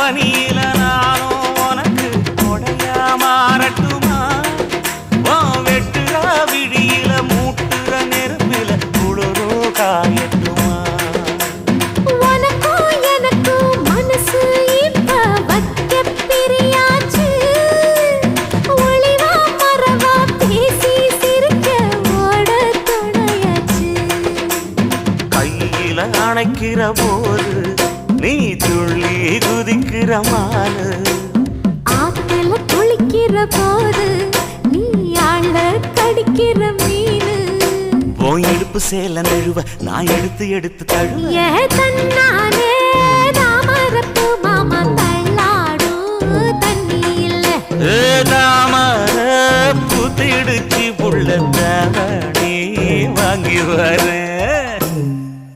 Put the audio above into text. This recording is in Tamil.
பனியில நானும் உனக்கு கொடையா மாறட்டுமா வெட்டுற விழியில மூட்டுற நெருப்பில குளிரோ காயட்டுமா உனக்கும் எனக்கும் மனசு இப்ப வைக்க பிரியாச்சு ஒளிவா மரவா பேசி சிரிக்க ஓட துணையாச்சு கையில அணைக்கிற போது நீ துள்ளி குதிக்கிற மானு ஆத்துல குளிக்கிற போது நீ ஆள கடிக்கிற மீனு போய் எடுப்பு சேல நழுவ நான் எடுத்து எடுத்து தழுவ ஏ தன்னானே தாமரப்பு மாமா தள்ளாடும் தண்ணி இல்ல தாமர பூத்திடுச்சு புள்ள தாவணி வாங்கி வரேன்